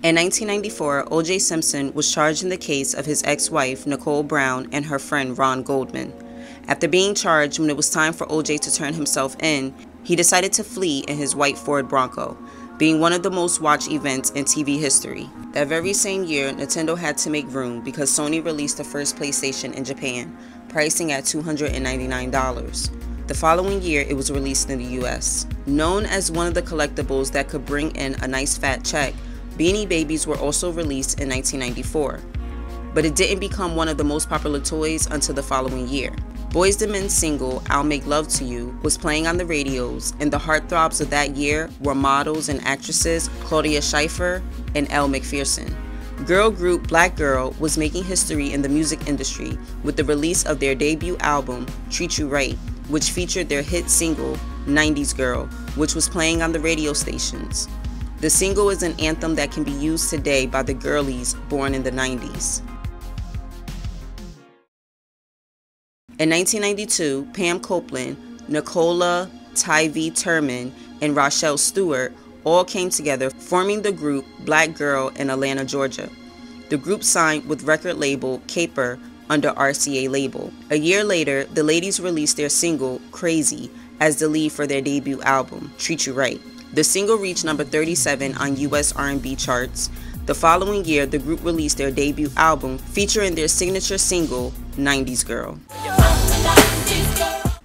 In 1994, O.J. Simpson was charged in the case of his ex-wife, Nicole Brown, and her friend, Ron Goldman. After being charged, when it was time for O.J. to turn himself in, he decided to flee in his white Ford Bronco, being one of the most watched events in TV history. That very same year, Nintendo had to make room because Sony released the first PlayStation in Japan, pricing at $299. The following year, it was released in the US. Known as one of the collectibles that could bring in a nice fat check, Beanie Babies were also released in 1994. But it didn't become one of the most popular toys until the following year. Boyz II Men's single, I'll Make Love to You, was playing on the radios, and the heartthrobs of that year were models and actresses Claudia Schiffer and Elle Macpherson. Girl group Blackgirl was making history in the music industry with the release of their debut album, Treat You Right, which featured their hit single, 90s Girl, which was playing on the radio stations. The single is an anthem that can be used today by the girlies born in the 90s. In 1992, Pam Copeland, Nicola Tivy Turman, and Rochelle Stewart all came together, forming the group Blackgirl in Atlanta, Georgia. The group signed with record label Caper under RCA label. A year later, the ladies released their single, Crazy, as the lead for their debut album, Treat You Right. The single reached number 37 on US R&B charts. The following year, the group released their debut album featuring their signature single, 90s Girl,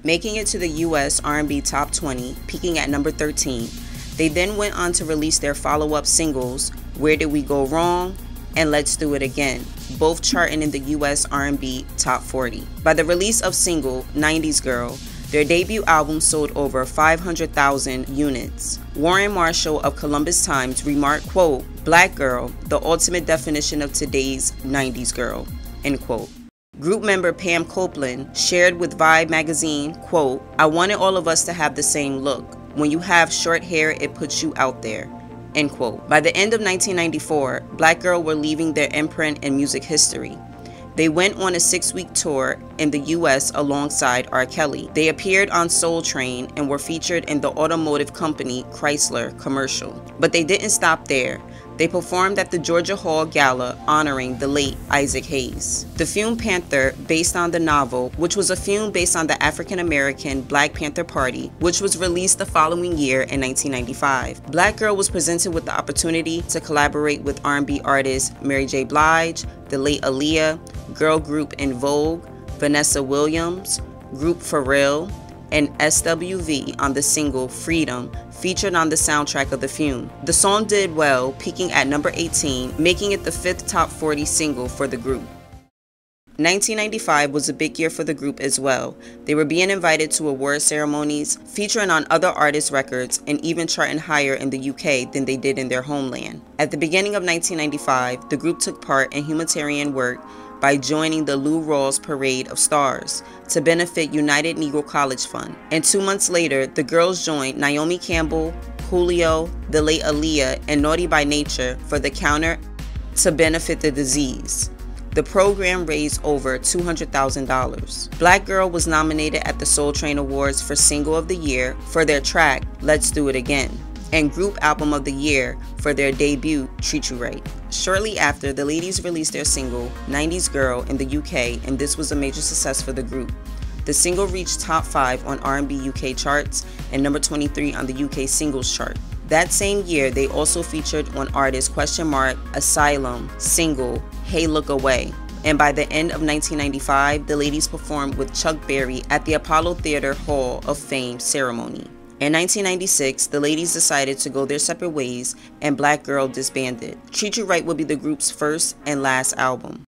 making it to the US R&B Top 20, peaking at number 13. They then went on to release their follow-up singles, Where Did We Go Wrong and Let's Do It Again, both charting in the US R&B Top 40. By the release of single, 90s Girl, their debut album sold over 500,000 units. Warren Marshall of Columbus Times remarked, quote, Black Girl, the ultimate definition of today's 90s girl, end quote. Group member Pam Copeland shared with Vibe magazine, quote, I wanted all of us to have the same look. When you have short hair, it puts you out there, end quote. By the end of 1994, Blackgirl were leaving their imprint in music history. They went on a 6-week tour in the US alongside R. Kelly. They appeared on Soul Train and were featured in the automotive company Chrysler commercial. But they didn't stop there. They performed at the Georgia Hall Gala honoring the late Isaac Hayes. The film Panther, based on the novel, which was a film based on the African-American Black Panther Party, which was released the following year in 1995. Blackgirl was presented with the opportunity to collaborate with R&B artists Mary J. Blige, the late Aaliyah, girl group In Vogue, Vanessa Williams, group Pharrell, and SWV on the single Freedom, featured on the soundtrack of the film. The song did well, peaking at number 18, making it the 5th top 40 single for the group. 1995 was a big year for the group as well. They were being invited to award ceremonies, featuring on other artists' records, and even charting higher in the UK than they did in their homeland. At the beginning of 1995, the group took part in humanitarian work by joining the Lou Rawls Parade of Stars to benefit United Negro College Fund. And 2 months later, the girls joined Naomi Campbell, Coolio, the late Aaliyah, and Naughty by Nature for the Counter to benefit the disease. The program raised over $200,000. Blackgirl was nominated at the Soul Train Awards for Single of the Year for their track, Let's Do It Again, and Group Album of the Year for their debut, Treat You Right. Shortly after, the ladies released their single, 90s Girl, in the UK, and this was a major success for the group. The single reached top 5 on R&B UK charts and number 23 on the UK singles chart. That same year, they also featured on artist Asylum single, Hey Look Away. And by the end of 1995, the ladies performed with Chuck Berry at the Apollo Theater Hall of Fame ceremony. In 1996, the ladies decided to go their separate ways and Blackgirl disbanded. Treat You Right would be the group's first and last album.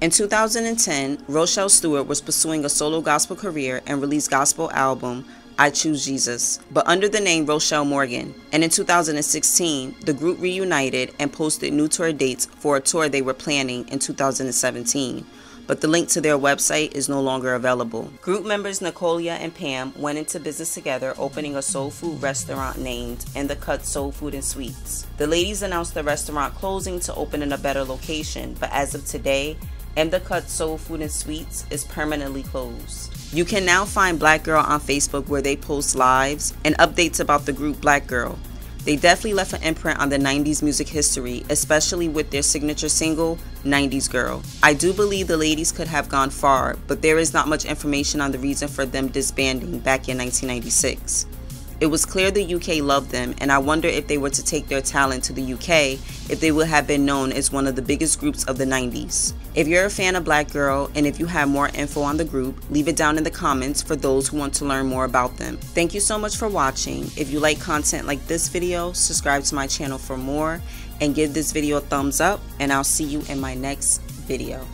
In 2010, Rochelle Stewart was pursuing a solo gospel career and released gospel album I Choose Jesus, but under the name Rochelle Morgan. And in 2016, the group reunited and posted new tour dates for a tour they were planning in 2017. But the link to their website is no longer available. Group members Nicolia and Pam went into business together, opening a soul food restaurant named In the Cut Soul Food and Sweets. The ladies announced the restaurant closing to open in a better location, but as of today, In the Cut Soul Food and Sweets is permanently closed. You can now find Blackgirl on Facebook, where they post lives and updates about the group Blackgirl. They definitely left an imprint on the 90s music history, especially with their signature single, 90s Girl. I do believe the ladies could have gone far, but there is not much information on the reason for them disbanding back in 1996. It was clear the UK loved them, and I wonder if they were to take their talent to the UK, if they would have been known as one of the biggest groups of the 90s. If you're a fan of Blackgirl, and if you have more info on the group, leave it down in the comments for those who want to learn more about them. Thank you so much for watching. If you like content like this video, subscribe to my channel for more, and give this video a thumbs up, and I'll see you in my next video.